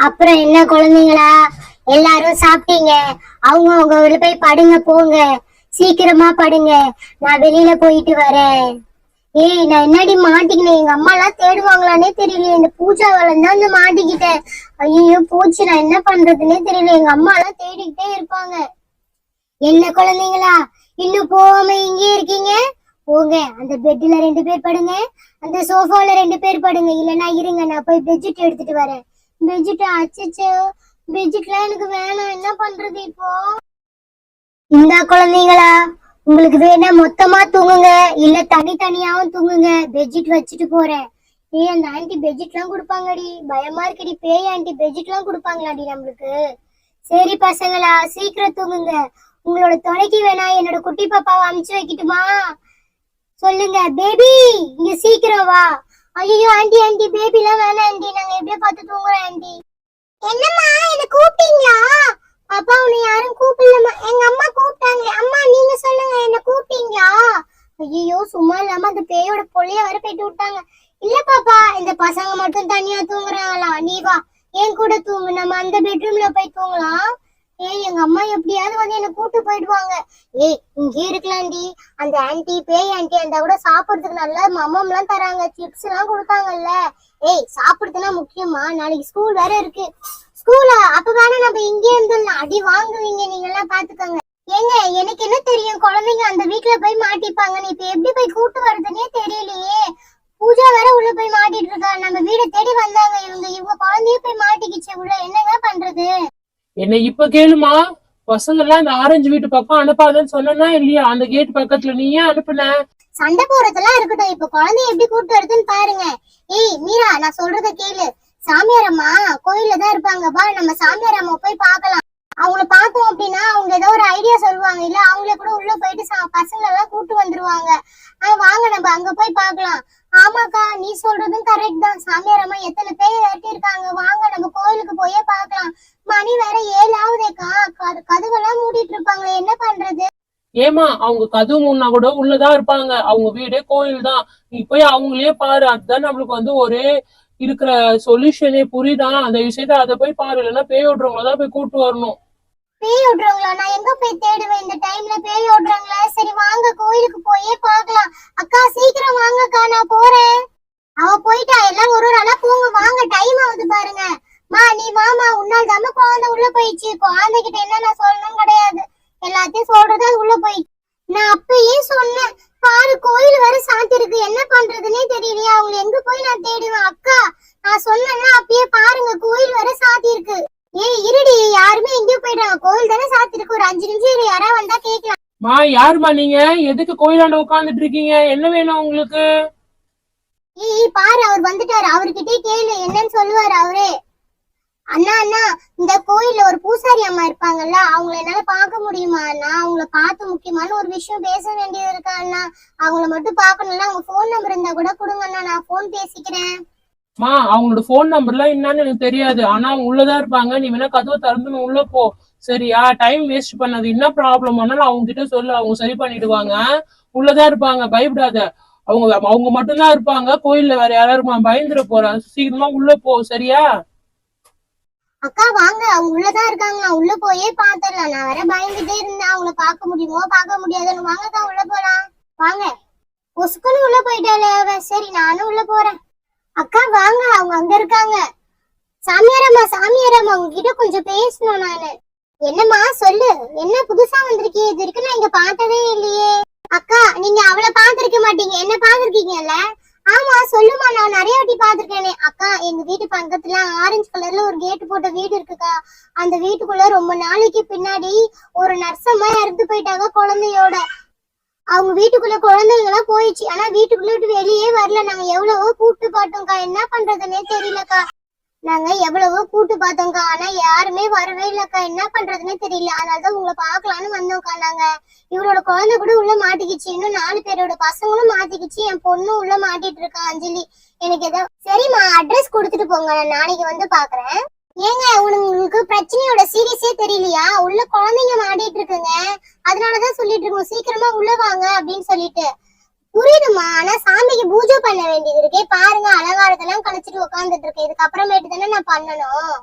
அப்புறம் என்ன குழந்தைங்களா, எல்லாரும் சாப்பிட்டீங்க? அவங்க உங்க வீட்டுல போய் படுங்க, போங்க, சீக்கிரமா படுங்க. நான் வெளியில போயிட்டு வரேன். ஏய், நான் என்னடி மாட்டிக்கினேன்? எங்க அம்மா எல்லாம் தேடுவாங்களானே தெரியல. இந்த பூஜா தான் இந்த மாட்டிக்கிட்டேன். ஐயோ போச்சு, நான் என்ன பண்றதுன்னே தெரியல. எங்க அம்மா எல்லாம் தேடிக்கிட்டே இருப்பாங்க. என்ன குழந்தைங்களா, இன்னும் போகாம இங்கே இருக்கீங்க? போங்க, அந்த பெட்ல 2 பேர் படுங்க, அந்த சோஃபால 2 பேர் படுங்க. இல்லைன்னா இருங்க, நான் போய் பெட்ஷீட் எடுத்துட்டு வரேன். பெட்ஷீட், அச்சச்சோ, பெட்ஷீட்லாம் எனக்கு வேணாம். என்ன பண்றது இப்போ? இந்த குழந்தைங்களா, உங்களுக்கு வேணா மொத்தமா தூங்குங்க, இல்ல தனித்தனியாவும் தூங்குங்க. பெட்ஷீட் வச்சுட்டு போறேன். ஏய், அந்த ஆன்டி பெட்ஷீட் எல்லாம் கொடுப்பாங்கடி. பயமா இருக்குடி. பேய் ஆன்டி பெட்ஷீட் எல்லாம் கொடுப்பாங்களாடி நம்மளுக்கு? சரி பசங்களா, சீக்கிரம் தூங்குங்க. உங்களோட துணைக்கு வேணா என்னோட குட்டி பாப்பாவை அனுப்பிச்சு வைக்கட்டுமா? சொல்லுங்க பேபி, இங்க சீக்கிரம் வா. ஐயோ ஆண்டி, ஆண்டி பேபி எல்லாம் வேணாம் ஆண்டி, நாங்க எப்படியே பார்த்து தூங்குறோம் ஆண்டி. என்னம்மா, என்ன கூப்பிட்டீங்களா? பாப்பா, உன்னை யாரும் கூப்பிடலமா, எங்க அம்மா கூப்பிட்டாங்களே. அம்மா நீங்க சொல்லுங்க, என்ன கூப்பிட்டீங்களா? ஐயோ, சும்மா இல்லாம அந்த பேயோட பொள்ளைய வர போயிட்டு விட்டாங்க. இல்ல பாப்பா, இந்த பசங்க மட்டும் தனியா தூங்குறாங்களா? நீ வா, என் கூட தூங்கு, நம்ம அந்த பெட்ரூம்ல போய் தூங்கலாம். ஏய், எங்க அம்மா எப்படியாவது வந்து என்ன கூட்டு போயிடுவாங்க. ஏய், இங்கே இருக்கலாம்டி. அந்த ஆன்டி, பேய் ஆன்டி அந்த கூட சாப்பிடுறதுக்கு நல்ல மம்மம் எல்லாம் தராங்க, சிப்ஸ் எல்லாம் கொடுத்தாங்கல்ல. ஏய், சாப்பிடுறதுனா முக்கியமா? நாளைக்கு ஸ்கூல் வேற இருக்கு. ஸ்கூலா? அப்ப வேணா நம்ம இங்கே இருந்துடலாம். அடி வாங்குவீங்க நீங்க எல்லாம், பாத்துக்கோங்க. ஏங்க, எனக்கு என்ன தெரியும், குழந்தைங்க அந்த வீட்டுல போய் மாட்டிப்பாங்கன்னு. இப்ப எப்படி போய் கூட்டு வருதுன்னே தெரியலையே. பூஜா வேற உள்ள போய் மாட்டிட்டு இருக்கா. நம்ம வீடை தேடி வந்தாங்க இவங்க குழந்தையும் போய் மாட்டிக்கிச்சு உள்ள. என்னங்க பண்றது? என்ன இப்ப கேளுமா, பசங்க எல்லாம் இந்த ஆரஞ்சு வீட்டு பக்கம் அனுப்பாதன்னு சொன்னா இல்லையா? அந்த கேட் பக்கத்துல நீ ஏன் அனுப்புன? சண்டை போறதெல்லாம் இருக்கட்டும், இப்ப குழந்தைய எப்படி கூட்டு வருதுன்னு பாருங்க. ஏய் மீரா, நான் சொல்றத கேளு. சாமியார் அம்மா கோயில்ல தான் இருப்பாங்க, வா நம்ம சாமியார் அம்மா போய் பார்க்கலாம். அவங்கள பார்த்தோம் அப்படின்னா அவங்க ஏதோ ஒரு ஐடியா சொல்லுவாங்க, இல்ல அவங்கள கூட உள்ள போயிட்டு பசங்க எல்லாம் கூட்டு வந்துருவாங்க. வாங்க நம்ம அங்க போய் பார்க்கலாம். ஆமாக்கா, நீ சொல்றதும் கரெக்ட் தான். சாமியார் அம்மா எத்தனை பேர் வெட்டி இருக்காங்க. வாங்க நம்ம கோயிலுக்கு போயே பார்க்கலாம். மணி வேற 7 ஆகுதேக்கா, கதவெல்லாம் மூடிட்டு இருப்பாங்க, என்ன பண்றது? ஏமா, அவங்க கதவு முன்னா கூட உள்ளதான் இருப்பாங்க, அவங்க வீடே கோயில் தான். நீ போய் அவங்களே பாரு, அதுதான் நம்மளுக்கு வந்து ஒரே இருக்கிற சொல்யூஷனே. புரியுதா? அந்த விஷயத்த அதை போய் பாரு, இல்லைன்னா பேய் ஓட்டுறவங்களதான் போய் கூட்டு வரணும். பேய் ஓட்டுறவங்களா? நான் எங்க போய் தேடுவேன் இந்த டைம்ல பேய் ஓட்டுறாங்களா? சரி வாங்க கோயிலுக்கு போயே பார்க்கலாம். அக்கா சீக்கிரம் வாங்கக்கா, நான் போறேன். அவ போயிட்டா, எல்லாம் ஒரு ஆளா போங்க, வாங்க, டைம் ஆகுது பாருங்க. மா நீ வாமா, உன்னால் தாம குழந்தை உள்ள போயிடுச்சு. குழந்தைகிட்ட என்ன நான் சொல்லணும் கிடையாது, எல்லாத்தையும் சொல்றது அது உள்ள போயிடுச்சு. நான் அப்பயே சொன்னேன் பாரு, கோயில் வர சாத்தி இருக்கு, என்ன பண்றதுன்னே தெரியலையா? அவங்க எங்க போய் நான் தேடுவேன்? அக்கா நான் சொன்னேன்னா அப்பயே பாருங்க, கோயில் வர சாத்தி இருக்கு. ஏய் இருடி, யாருமே எங்கேயும் போயிடுறாங்க, கோயில் தானே சாத்தி இருக்கு. ஒரு 5 நிமிஷம் இரு, யாரா வந்தா கேட்கலாம். மா யாருமா நீங்க? எதுக்கு கோயிலாண்ட உட்காந்துட்டு இருக்கீங்க? என்ன வேணும் உங்களுக்கு? ஏய் பாரு, அவர் வந்துட்டாரு, அவர்கிட்டயே கேளு, என்னன்னு சொல்லுவாரு அவரே. அண்ணா அண்ணா, இந்த கோயில்ல ஒரு பூசாரி அம்மா இருப்பாங்கல்ல, அவங்கள என்னால பார்க்க முடியுமா அண்ணா? அவங்கள பார்த்து முக்கியமான ஒரு விஷயம் பேச வேண்டியது இருக்கா அண்ணா. அவங்கள மட்டும் பார்க்கணும்னா அவங்க போன் நம்பர் இருந்தா கூட கொடுங்க அண்ணா, நான் போன் பேசிக்கிறேன். மா, அவங்களோட போன் நம்பர்லாம் என்னன்னு எனக்கு தெரியாது, ஆனா அவங்க உள்ளதான் இருப்பாங்க. நீ வேணா கதவை திறந்து உள்ள போ, சரியா? டைம் வேஸ்ட் பண்ணாது. என்ன ப்ராப்ளம் ஆனாலும் அவங்க கிட்ட சொல்லு, அவங்க சரி பண்ணிடுவாங்க. உள்ளதான் இருப்பாங்க, பயப்படாத. அவங்க அவங்க மட்டும்தான் இருப்பாங்க கோயில்ல, வேற யாரும் பயந்துட போறா. சீக்கிரமா உள்ள போ, சரியா? அக்கா வாங்க, அவங்க உள்ளதான் இருக்காங்க, நான் உள்ள போயே பாத்துடலாம். நான் வேற பயந்துட்டே இருந்தேன், அவங்கள பார்க்க முடியுமோ பார்க்க முடியாதுன்னு. வாங்கக்கா உள்ள போலாம், வாங்க. பொசுக்குன்னு உள்ள போயிட்டாலே அவ. சரி நானும் உள்ள போறேன். அக்கா வாங்க, அவங்க அங்க இருக்காங்க. சாமியாரம்மா, சாமியாரம்மா உங்ககிட்ட கொஞ்சம் பேசணும் நானு. என்னம்மா சொல்லு, என்ன புதுசா வந்திருக்கீங்க? இது வரைக்கும் நான் இங்க பார்த்ததே இல்லையே. அக்கா நீங்க அவளை பாத்திருக்க மாட்டீங்க, என்ன பாத்திருக்கீங்கல்ல? ஆமா சொல்லுமா, நான் நிறைய வாட்டி பாத்திருக்கேனே. அக்கா எங்க வீட்டு பக்கத்துல ஆரஞ்சு கலர்ல ஒரு கேட்டு போட்ட வீடு இருக்குக்கா. அந்த வீட்டுக்குள்ள ரொம்ப நாளைக்கு பின்னாடி ஒரு நர்சம்மா இறந்து போயிட்டாங்க குழந்தையோட. அவங்க வீட்டுக்குள்ள குழந்தைங்க எல்லாம் போயிடுச்சு, ஆனா வீட்டுக்குள்ள விட்டு வெளியே வரல. நாங்க எவ்வளவோ கூப்பிட்டு பார்த்தோம்க்கா, என்ன பண்றதுன்னே தெரியலக்கா. நாங்க எவ்வளவோ கூட்டு பார்த்தோம்க்கா, ஆனா யாருமே வரவே இல்லக்கா, என்ன பண்றதுன்னே தெரியல. அதனாலதான் உங்களை பாக்கலான்னு வந்தோம்க்கா. நாங்க இவரோட குழந்தை கூட உள்ள மாட்டிக்கிச்சு, இன்னும் 4 பேரோட பசங்களும் மாட்டிக்கிச்சு, என் பொண்ணும் உள்ள மாட்டிட்டு இருக்கா அஞ்சலி. எனக்கு ஏதோ சரிம்மா, அட்ரஸ் கொடுத்துட்டு போங்க, நான் நாளைக்கு வந்து பாக்குறேன். ஏங்க உங்களுக்கு பிரச்சனையோட சீரியஸே தெரியலையா? உள்ள குழந்தைங்க மாட்டிட்டு இருக்குங்க, அதனாலதான் சொல்லிட்டு இருக்கோம் சீக்கிரமா உள்ள வாங்க அப்படின்னு சொல்லிட்டு. புரியுதுமா, ஆனா சாமிக்கு பூஜை பண்ண வேண்டியது இருக்கே பாருங்க, அலங்காரத்தெல்லாம் கழிச்சிட்டு உட்காந்துட்டு இருக்கேன். இதுக்கு அப்புறமேட்டு தானே நான் பண்ணணும்.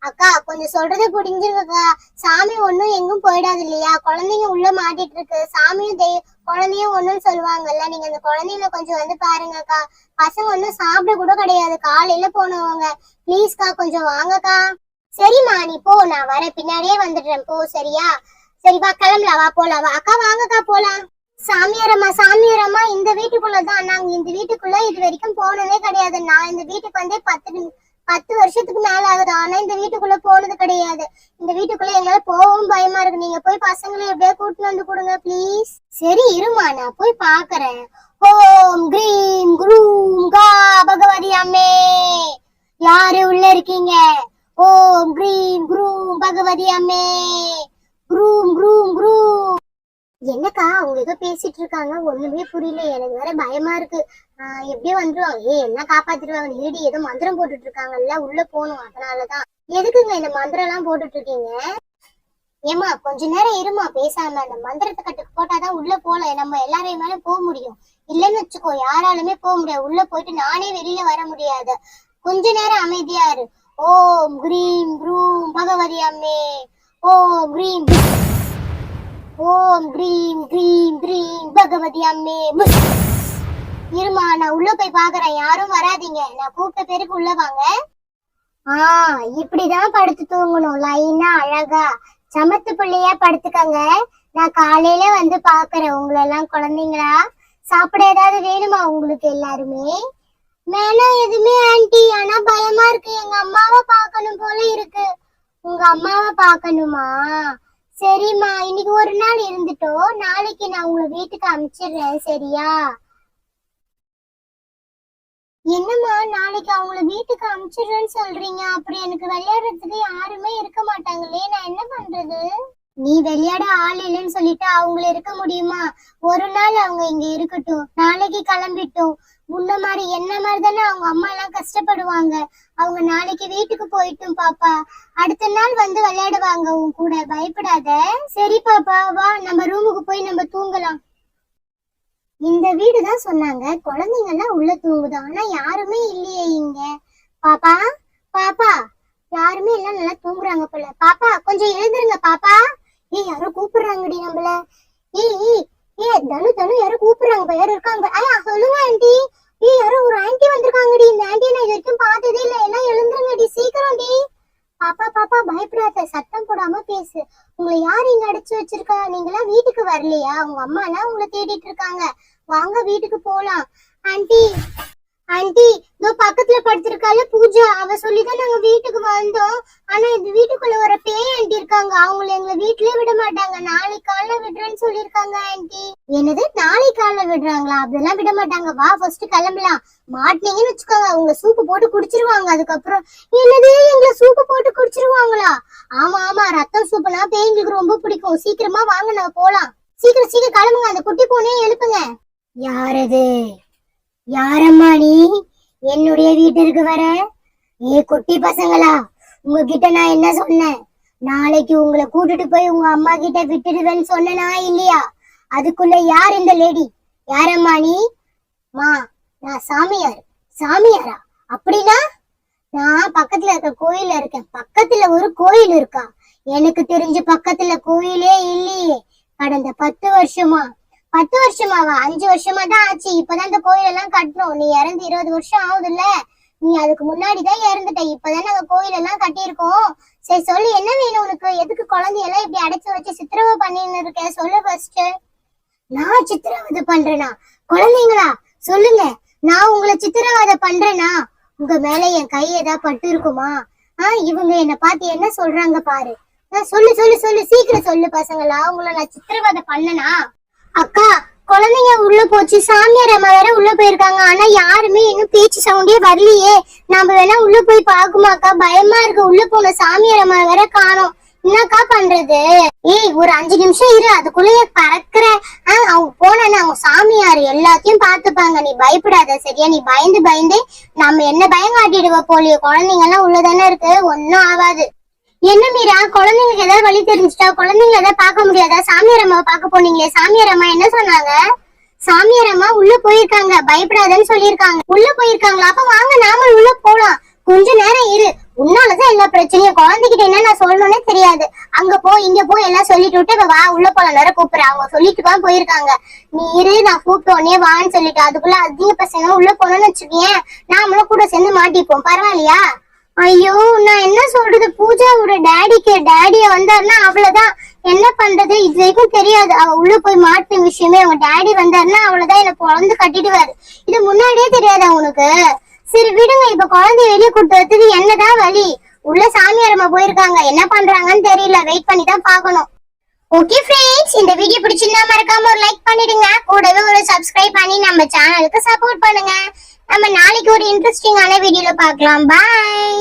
அக்கா கொஞ்சம் சொல்றதை புரிஞ்சுருக்கா. சாமி ஒண்ணும் எங்கும் போயிடாது இல்லையா, குழந்தைங்க உள்ள மாட்டிட்டு இருக்கு. சாமியும் குழந்தையும் ஒண்ணுன்னு சொல்லுவாங்கல்ல, நீங்க அந்த குழந்தைங்க கொஞ்சம் வந்து பாருங்கக்கா. பசங்க ஒண்ணும் சாப்பிட கூட கிடையாது, காலையில போனவங்க. ப்ளீஸ்க்கா கொஞ்சம் வாங்கக்கா. சரிம்மா நீ போ, நான் வர பின்னாடியே வந்துடுறேன் போ. சரியா? சரி வா கிளம்பலாம், வா போலாம். வா அக்கா வாங்கக்கா போலாம். சாமியாரம்மா இந்த வீட்டுக்குள்ளதான். நாங்க இந்த வீட்டுக்குள்ள இது வரைக்கும் போனதே கிடையாது. நான் இந்த வீட்டுக்கு வந்து 10 வருஷத்துக்கு மேல ஆகுது, ஆனா இந்த வீட்டுக்குள்ள போனது கிடையாது. இந்த வீட்டுக்குள்ள எங்களால போகவும் பயமா இருக்கு. நீங்க போய் பசங்களை எப்படியா கூட்டிட்டு வந்து கொடுங்க ப்ளீஸ். சரி இருமா, நான் போய் பாக்குறேன். ஓம் கிரீம் குரூம் கா பகவதி அம்மே, யாரு உள்ள இருக்கீங்க? ஓம் கிரீம் குரூம் பகவதி அம்மே, குரூம் குரூம் குரூம். என்னக்கா அவங்க ஏதோ பேசிட்டு இருக்காங்க, ஒண்ணுமே புரியல. எனக்கு வேற பயமா இருக்கு. எப்படியோ வந்துருவாங்க. என்ன காப்பாத்திடுவாங்க. நீடி ஏதோ மந்திரம் போட்டுட்டு இருக்காங்கல்ல, உள்ள போகணும். அதனாலதான். எதுக்குங்க இந்த மந்திரம் எல்லாம் போட்டுட்டு இருக்கீங்க? ஏமா கொஞ்ச நேரம் இருமா பேசாம. அந்த மந்திரத்தை கட்டுக்கு போட்டாதான் உள்ள போல நம்ம எல்லாரையும் போக முடியும். இல்லன்னு வச்சுக்கோ யாராலுமே போக முடியாது. உள்ள போயிட்டு நானே வெளியில வர முடியாது. கொஞ்ச நேரம் அமைதியா இரு. ஓம் கிரீம் குரூம் பகவதி அம்மே, ஓம் கிரீம் ஓம் கிரீம் கிரீம் கிரீம் பகவதி அம்மே. இருமா நான் உள்ள போய் பாக்குறேன். யாரும் வராதீங்க, நான் கூப்பிட்ட பேருக்கு உள்ள வாங்க. இப்படிதான் படுத்து தூங்கணும், லைனா அழகா சமத்து பிள்ளையா படுத்துக்கங்க. நான் காலையில வந்து பாக்குறேன் உங்களை எல்லாம். குழந்தைங்களா சாப்பிட ஏதாவது வேணுமா உங்களுக்கு எல்லாருமே? வேணாம் எதுவுமே ஆன்ட்டி, ஆனா பயமா இருக்கு. எங்க அம்மாவை பாக்கணும் போல இருக்கு. உங்க அம்மாவை பாக்கணுமா? சரிம்மா இன்னைக்கு ஒரு நாள் இருந்துட்டோம், நாளைக்கு நான் உங்களை வீட்டுக்கு அனுப்பிச்சிடுறேன். சரியா? என்னம்மா நாளைக்கு அவங்கள வீட்டுக்கு அனுப்பிச்சிடுறேன்னு சொல்றீங்க? அப்புறம் எனக்கு விளையாடுறதுக்கு யாருமே இருக்க மாட்டாங்களே, நான் என்ன பண்றது? நீ விளையாட ஆள் இல்லைன்னு சொல்லிட்டு அவங்கள இருக்க முடியுமா? ஒரு நாள் அவங்க இங்க இருக்கட்டும், நாளைக்கு கிளம்பிட்டோம். முன்ன மாதிரி என்ன மாதிரி தானே அவங்க அம்மா எல்லாம் கஷ்டப்படுவாங்க. அவங்க நாளைக்கு வீட்டுக்கு போயிட்டும் பாப்பா. அடுத்த நாள் வந்து விளையாடுவாங்க உன் கூட, பயப்படாத. சரி பாப்பா வா நம்ம ரூமுக்கு போய் நம்ம தூங்கலாம். இந்த வீடுதான் சொன்னாங்க குழந்தைங்க எல்லாம் உள்ள தூங்குது, ஆனா யாருமே இல்லையே இங்க. பாப்பா பாப்பா, யாருமே எல்லாம் நல்லா தூங்குறாங்க போல. பாப்பா கொஞ்சம் எழுந்துருங்க பாப்பா. யாரோ கூப்பிடுறாங்கடி நம்மள. தனு யாரோ கூப்பிடுறாங்க. யாரும் இருக்காங்க. சொல்லுங்க ஆண்டி. யாரோ ஒரு ஆண்டி வந்திருக்காங்கடி. இந்த ஆண்டியை நான் இது வரைக்கும் பார்த்ததே இல்லை. எல்லாம் எழுந்துருங்கடி சீக்கிரம் டி. பாப்பா பயப்படாத, சத்தம் போடாம பேசு. உங்களை யாரு இங்க அடைச்சு வச்சிருக்கா? நீங்க எல்லாம் வீட்டுக்கு வரலையா? உங்க அம்மா எல்லாம் உங்களை தேடிட்டு இருக்காங்க. வாங்க வீட்டுக்கு போலாம். ஆண்டி இதோ பக்கத்துல படுத்திருக்கால பூஜா, அவ சொல்லிதான் நாங்க வீட்டுக்கு வந்தோம். ஆனா இந்த வீட்டுக்குள்ள ஒரு பேய் ஆண்டி இருக்காங்க. அவங்களை எங்களை வீட்லயே விட மாட்டாங்க. நாளைக்கு காலைல விடுறேன்னு சொல்லிருக்காங்க ஆண்டி. என்னது நாளைக்கு காலைல விடுறாங்களா? அப்படிலாம் விட மாட்டாங்க. வா ஃபர்ஸ்ட் கிளம்பலாம். மாட்டினீங்கன்னு வச்சுக்கோங்க உங்களை சூப்பு போட்டு குடிச்சிருவாங்க. அதுக்கப்புறம் என்னது எங்களை சூப்பு போட்டு குடிச்சிருவாங்களா? ஆமா ரத்தம் சூப்புனா பேய்களுக்கு ரொம்ப பிடிக்கும். சீக்கிரமா வாங்க நம்ம போலாம். சீக்கிரம் கிளம்புங்க. அந்த குட்டி பூனையை எழுப்புங்க. யாரது? யாரம்மா நீ என்னுடைய வீட்டிற்கு வர? குட்டி பசங்களா, உங்ககிட்ட நான் என்ன சொன்னேன்? நாளைக்கு உங்களை கூட்டிட்டு போய் உங்க அம்மா கிட்ட விட்டுடுவேன்னு சொன்னா இல்லையா? அதுக்குள்ள யார் இந்த லேடி? யாரம்மா நீ? நான் சாமியாரா? அப்படின்னா நான் பக்கத்துல இருக்க கோயில்ல இருக்கேன். பக்கத்துல ஒரு கோயில் இருக்கா? எனக்கு தெரிஞ்சு பக்கத்துல கோயிலே இல்லையே. கடந்த 10 வருஷமாவா? 5 வருஷமா தான் ஆச்சு. இப்பதான் இந்த கோயில் எல்லாம் கட்டணும். நீ இறந்து 20 வருஷம் ஆகுதுல்ல. நீ அதுக்கு முன்னாடிதான் இறந்துட்ட. இப்பதான் நாங்க கோயில் எல்லாம் கட்டியிருக்கோம். சரி சொல்லு, என்ன வேணும் உனக்கு? எதுக்கு குழந்தையெல்லாம் இப்படி அடைச்சு வச்சு சித்திரவதை பண்ணின்னு இருக்க? சொல்லு ஃபர்ஸ்ட். நான் சித்திரவதை பண்றேனா? குழந்தைங்களா சொல்லுங்க, நான் உங்களை சித்திரவதை பண்றேனா? உங்க மேல என் கை ஏதாவது பட்டு இருக்குமா? இவங்க என்ன பார்த்து என்ன சொல்றாங்க பாரு. சொல்லு சீக்கிரம் சொல்லு பசங்களா. உங்களை நான் சித்திரவதை பண்ணனா? அக்கா குழந்தைங்க உள்ள போச்சு. சாமியார் அம்மா வேற உள்ள போயிருக்காங்க. ஆனா யாருமே இன்னும் பேச்சு சவுண்டே வரலையே. நாம வேணா உள்ள போய் பாக்குமாக்கா? பயமா இருக்கு. உள்ள போன சாமியார் அம்மா வேற காணோம். என்னக்கா பண்றது? ஒரு 5 நிமிஷம் இரு, அதுக்குள்ளேயே பறக்குற. அவங்க போனா அவங்க சாமியார் எல்லாத்தையும் பாத்துப்பாங்க. நீ பயப்படாத சரியா? நீ பயந்து நம்ம என்ன பயம் காட்டிடுவ போலியோ. குழந்தைங்க எல்லாம் உள்ளதானே இருக்கு, ஒன்னும் ஆகாது. என்ன மீரா, குழந்தைங்களுக்கு ஏதாவது வழி தெரிஞ்சுட்டா? குழந்தைங்க ஏதாவது பார்க்க முடியாதா? சாமியார் அம்மாவை பார்க்க போனீங்களே, சாமியார் அம்மா என்ன சொன்னாங்க? சாமியார் அம்மா உள்ள போயிருக்காங்க, பயப்படாதன்னு சொல்லியிருக்காங்க. உள்ள போயிருக்காங்களா? அப்ப வாங்க நாம உள்ள போலாம். கொஞ்ச நேரம் இரு, உன்னாலதான் எல்லா பிரச்சனையும். குழந்தைகிட்ட என்ன நான் சொல்லணும்னே தெரியாது. அங்க போ இங்க போ எல்லாம் சொல்லிட்டு விட்டு வா உள்ள போல நேரம் கூப்பிடுறேன். அவங்க சொல்லிட்டு தான் போயிருக்காங்க. நீ இரு, நான் கூப்பிட்ட உடனே வான்னு சொல்லிட்டு அதுக்குள்ள அதிக பசங்க உள்ள போனோம்னு வச்சுக்கேன், நாமளும் கூட சேர்ந்து மாட்டிப்போம். பரவாயில்லையா? ஐயோ நான் என்ன சொல்றது, பூஜாவோட டேடிய வந்தாருன்னா அவ்வளவுதான். என்ன பண்றது, இது வரைக்கும் தெரியாது. அவ உள்ள போய் மாட்டின விஷயமே. அவங்க டேடி வந்தாருன்னா அவ்வளவுதான், எனக்கு குழந்தை கட்டிடுவாரு. இது முன்னாடியே தெரியாது அவனுக்கு. சரி விடுங்க, இப்ப குழந்தைய வெளியே கொடுத்து என்னதான் வழி. உள்ள சாமியாரம்மா போயிருக்காங்க, என்ன பண்றாங்கன்னு தெரியல. வெயிட் பண்ணி தான் பாக்கணும். ஓகே ஃப்ரெண்ட்ஸ், இந்த வீடியோ பிடிச்சிருந்தா மறக்காம ஒரு லைக் பண்ணிடுங்க. கூடவே ஒரு சப்ஸ்கிரைப் பண்ணி நம்ம சேனலுக்கு சப்போர்ட் பண்ணுங்க. நம்ம நாளைக்கு ஒரு இன்ட்ரெஸ்டிங்கான வீடியோல பார்க்கலாம். பாய்.